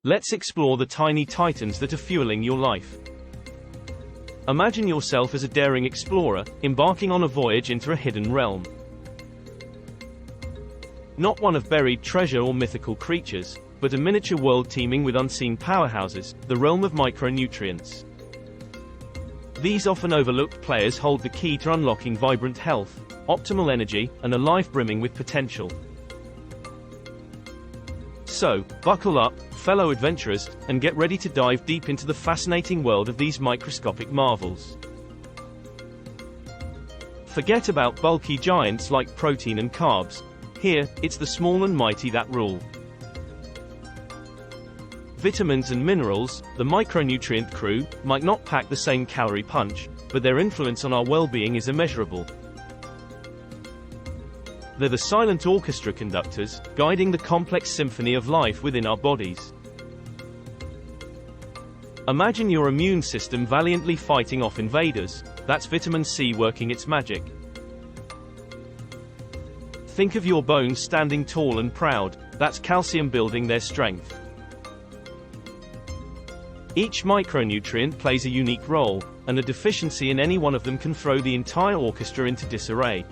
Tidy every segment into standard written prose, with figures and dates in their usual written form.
Let's explore the tiny titans that are fueling your life. Imagine yourself as a daring explorer, embarking on a voyage into a hidden realm. Not one of buried treasure or mythical creatures, but a miniature world teeming with unseen powerhouses, the realm of micronutrients. These often overlooked players hold the key to unlocking vibrant health, optimal energy, and a life brimming with potential. So, buckle up, fellow adventurers, and get ready to dive deep into the fascinating world of these microscopic marvels. Forget about bulky giants like protein and carbs. Here, it's the small and mighty that rule. Vitamins and minerals, the micronutrient crew, might not pack the same calorie punch, but their influence on our well-being is immeasurable. They're the silent orchestra conductors, guiding the complex symphony of life within our bodies. Imagine your immune system valiantly fighting off invaders. That's vitamin C working its magic. Think of your bones standing tall and proud. That's calcium building their strength. Each micronutrient plays a unique role, and a deficiency in any one of them can throw the entire orchestra into disarray.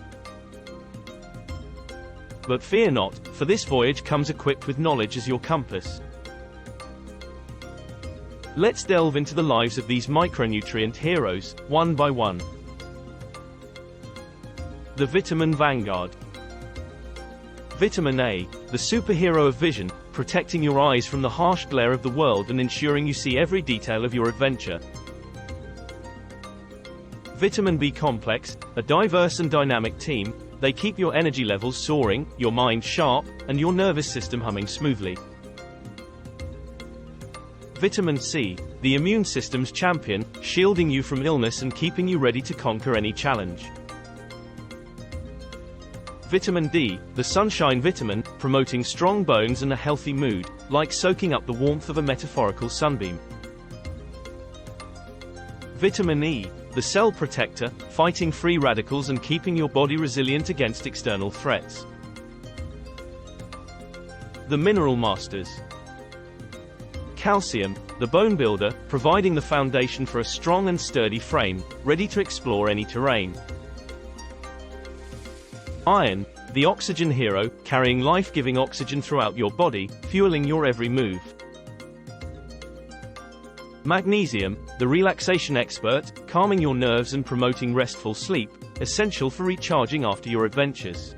But fear not, for this voyage comes equipped with knowledge as your compass. Let's delve into the lives of these micronutrient heroes, one by one. The Vitamin Vanguard. Vitamin A, the superhero of vision, protecting your eyes from the harsh glare of the world and ensuring you see every detail of your adventure. Vitamin B Complex, a diverse and dynamic team. They keep your energy levels soaring, your mind sharp, and your nervous system humming smoothly. Vitamin C, the immune system's champion, shielding you from illness and keeping you ready to conquer any challenge. Vitamin D, the sunshine vitamin, promoting strong bones and a healthy mood, like soaking up the warmth of a metaphorical sunbeam. Vitamin E, the cell protector, fighting free radicals and keeping your body resilient against external threats. The Mineral Masters. Calcium, the bone builder, providing the foundation for a strong and sturdy frame, ready to explore any terrain. Iron, the oxygen hero, carrying life-giving oxygen throughout your body, fueling your every move. Magnesium, the relaxation expert, calming your nerves and promoting restful sleep, essential for recharging after your adventures.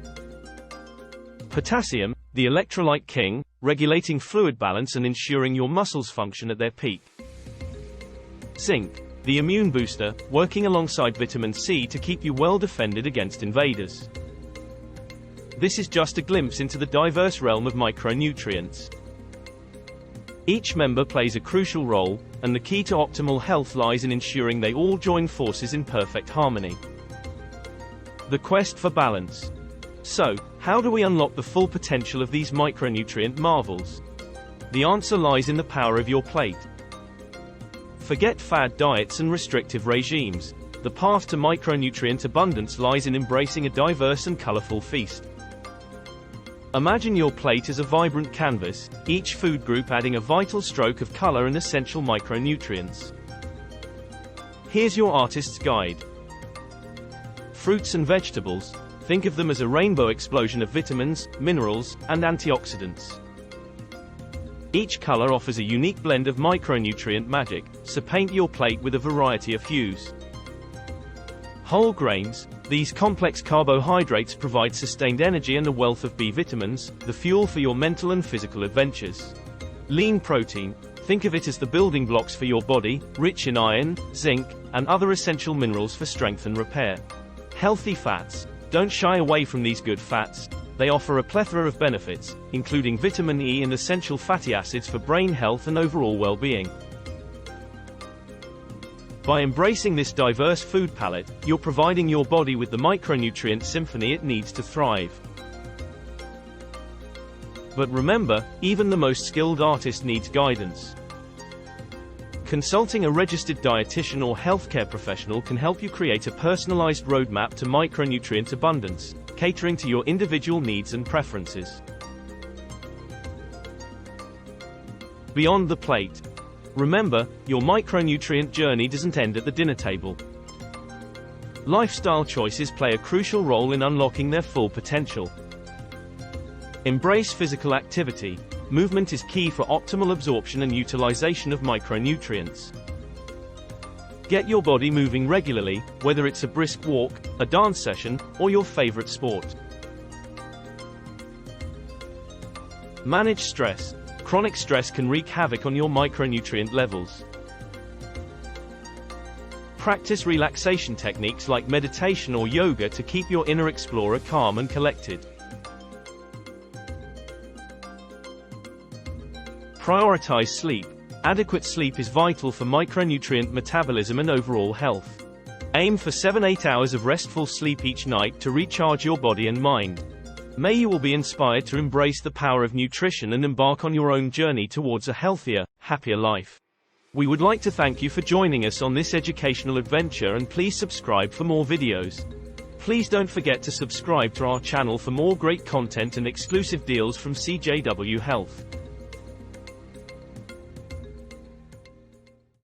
Potassium, the electrolyte king, regulating fluid balance and ensuring your muscles function at their peak. Zinc, the immune booster, working alongside vitamin C to keep you well defended against invaders. This is just a glimpse into the diverse realm of micronutrients. Each member plays a crucial role, and the key to optimal health lies in ensuring they all join forces in perfect harmony. The quest for balance. So, how do we unlock the full potential of these micronutrient marvels? The answer lies in the power of your plate. Forget fad diets and restrictive regimes. The path to micronutrient abundance lies in embracing a diverse and colorful feast. Imagine your plate as a vibrant canvas, each food group adding a vital stroke of color and essential micronutrients. Here's your artist's guide. Fruits and vegetables. Think of them as a rainbow explosion of vitamins, minerals, and antioxidants. Each color offers a unique blend of micronutrient magic, so paint your plate with a variety of hues. Whole grains. These complex carbohydrates provide sustained energy and a wealth of B vitamins, the fuel for your mental and physical adventures. Lean protein. Think of it as the building blocks for your body, rich in iron, zinc, and other essential minerals for strength and repair. Healthy fats. Don't shy away from these good fats. They offer a plethora of benefits, including vitamin E and essential fatty acids for brain health and overall well-being. By embracing this diverse food palette, you're providing your body with the micronutrient symphony it needs to thrive. But remember, even the most skilled artist needs guidance. Consulting a registered dietitian or healthcare professional can help you create a personalized roadmap to micronutrient abundance, catering to your individual needs and preferences. beyond the plate. Remember, your micronutrient journey doesn't end at the dinner table. Lifestyle choices play a crucial role in unlocking their full potential. Embrace physical activity. Movement is key for optimal absorption and utilization of micronutrients. Get your body moving regularly, whether it's a brisk walk, a dance session, or your favorite sport. Manage stress. Chronic stress can wreak havoc on your micronutrient levels. Practice relaxation techniques like meditation or yoga to keep your inner explorer calm and collected. Prioritize sleep. Adequate sleep is vital for micronutrient metabolism and overall health. Aim for 7-8 hours of restful sleep each night to recharge your body and mind. May you all be inspired to embrace the power of nutrition and embark on your own journey towards a healthier, happier life. We would like to thank you for joining us on this educational adventure, and please subscribe for more videos. Please don't forget to subscribe to our channel for more great content and exclusive deals from CJW Health.